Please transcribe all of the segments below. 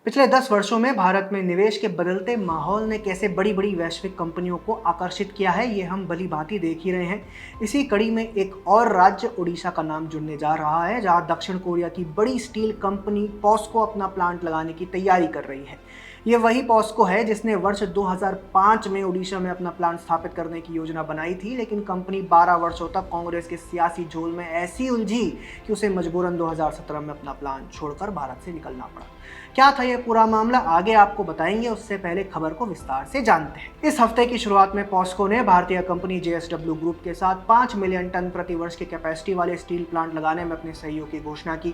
पिछले 10 वर्षों में भारत में निवेश के बदलते माहौल ने कैसे बड़ी बड़ी वैश्विक कंपनियों को आकर्षित किया है, ये हम भली भांति देख ही रहे हैं। इसी कड़ी में एक और राज्य ओडिशा का नाम जुड़ने जा रहा है, जहां दक्षिण कोरिया की बड़ी स्टील कंपनी पॉस्को अपना प्लांट लगाने की तैयारी कर रही है। ये वही पॉस्को है जिसने वर्ष 2005 में ओडिशा में अपना प्लांट स्थापित करने की योजना बनाई थी, लेकिन कंपनी 12 वर्षों तक कांग्रेस के सियासी झोल में ऐसी उलझी कि उसे मजबूरन 2017 में अपना प्लान छोड़कर भारत से निकलना पड़ा। क्या था यह पूरा मामला, आगे आपको बताएंगे। उससे पहले खबर को विस्तार से जानते हैं। इस हफ्ते की शुरुआत में पॉस्को ने भारतीय कंपनी JSW ग्रुप के साथ 5 मिलियन टन प्रति वर्ष की कैपेसिटी वाले स्टील प्लांट लगाने में अपने सहयोग की घोषणा की।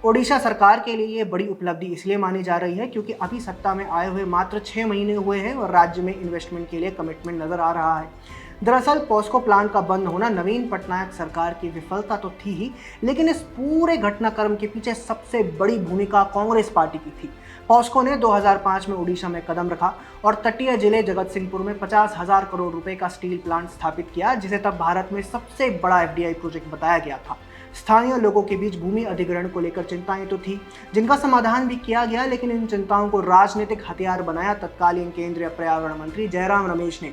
ओडिशा सरकार के लिए ये बड़ी उपलब्धि इसलिए मानी जा रही है क्योंकि अभी सत्ता में आए हुए मात्र 6 महीने हुए हैं और राज्य में इन्वेस्टमेंट के लिए कमिटमेंट नजर आ रहा है। दरअसल पॉस्को प्लांट का बंद होना नवीन पटनायक सरकार की विफलता तो थी ही, लेकिन इस पूरे घटनाक्रम के पीछे सबसे बड़ी भूमिका कांग्रेस पार्टी की थी। पॉस्को ने 2005 में ओडिशा में कदम रखा और तटीय जिले जगतसिंहपुर में 50,000 करोड़ रुपए का स्टील प्लांट स्थापित किया, जिसे तब भारत में सबसे बड़ा FDI प्रोजेक्ट बताया गया था। स्थानीय लोगों के बीच भूमि अधिग्रहण को लेकर चिंताएं तो थी, जिनका समाधान भी किया गया, लेकिन इन चिंताओं को राजनीतिक हथियार बनाया तत्कालीन केंद्रीय पर्यावरण मंत्री जयराम रमेश ने।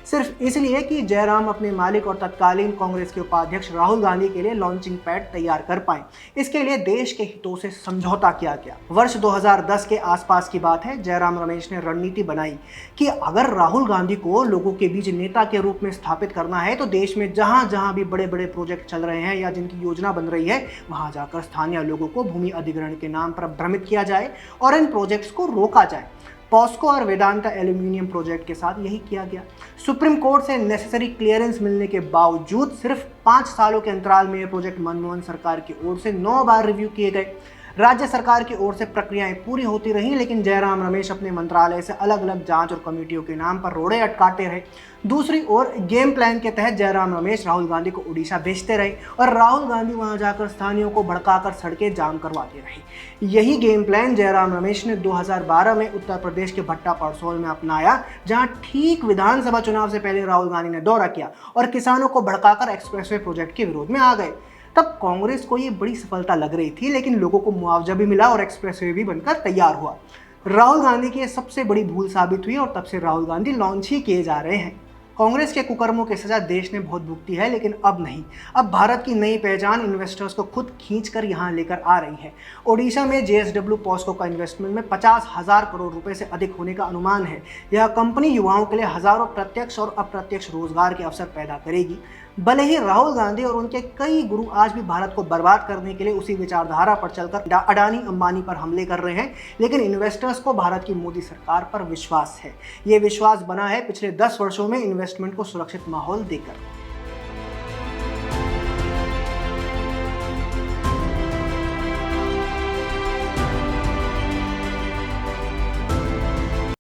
सिर्फ इसलिए कि जयराम अपने मालिक और तत्कालीन कांग्रेस के उपाध्यक्ष राहुल गांधी के लिए लॉन्चिंग पैड तैयार कर पाए। इसके लिए देश के हितों से समझौता किया गया। वर्ष 2010 के आसपास की बात है। जयराम रमेश ने रणनीति बनाई कि अगर राहुल गांधी को लोगों के बीच नेता के रूप में स्थापित करना है तो देश में जहां जहां भी बड़े बड़े प्रोजेक्ट चल रहे हैं या जिनकी योजना बन रही है, वहां जाकर स्थानीय लोगों को भूमि अधिग्रहण के नाम पर भ्रमित किया जाए और इन प्रोजेक्ट्स को रोका जाए। पॉस्को और वेदांता एल्यूमिनियम प्रोजेक्ट के साथ यही किया गया। सुप्रीम कोर्ट से नेसेसरी क्लियरेंस मिलने के बावजूद सिर्फ 5 सालों के अंतराल में यह प्रोजेक्ट मनमोहन सरकार की ओर से 9 बार रिव्यू किए गए। राज्य सरकार की ओर से प्रक्रियाएं पूरी होती रहीं, लेकिन जयराम रमेश अपने मंत्रालय से अलग अलग जांच और कमेटियों के नाम पर रोड़े अटकाते रहे। दूसरी ओर गेम प्लान के तहत जयराम रमेश राहुल गांधी को ओडिशा भेजते रहे और राहुल गांधी वहां जाकर स्थानीयों को भड़काकर सड़कें जाम करवाते रहे। यही गेम प्लान जयराम रमेश ने 2012 में उत्तर प्रदेश के भट्टा परसोल में अपनाया, जहां ठीक विधानसभा चुनाव से पहले राहुल गांधी ने दौरा किया और किसानों को भड़काकर एक्सप्रेसवे प्रोजेक्ट के विरोध में आ गए। तब कांग्रेस को ये बड़ी सफलता लग रही थी, लेकिन लोगों को मुआवजा भी मिला और एक्सप्रेसवे भी बनकर तैयार हुआ। राहुल गांधी की सबसे बड़ी भूल साबित हुई और तब से राहुल गांधी लॉन्च ही किए जा रहे हैं। कांग्रेस के कुकर्मों की सजा देश ने बहुत भुगती है, लेकिन अब नहीं। अब भारत की नई पहचान इन्वेस्टर्स को खुद खींचकर यहां लेकर आ रही है। ओडिशा में JSW पॉस्को का इन्वेस्टमेंट में 50,000 करोड़ रुपए से अधिक होने का अनुमान है। यह कंपनी युवाओं के लिए हजारों प्रत्यक्ष और अप्रत्यक्ष रोजगार के अवसर पैदा करेगी। भले ही राहुल गांधी और उनके कई गुरु आज भी भारत को बर्बाद करने के लिए उसी विचारधारा पर चलकर अडानी अंबानी पर हमले कर रहे हैं, लेकिन इन्वेस्टर्स को भारत की मोदी सरकार पर विश्वास है। ये विश्वास बना है पिछले 10 वर्षों में इन्वेस्टमेंट को सुरक्षित माहौल देकर।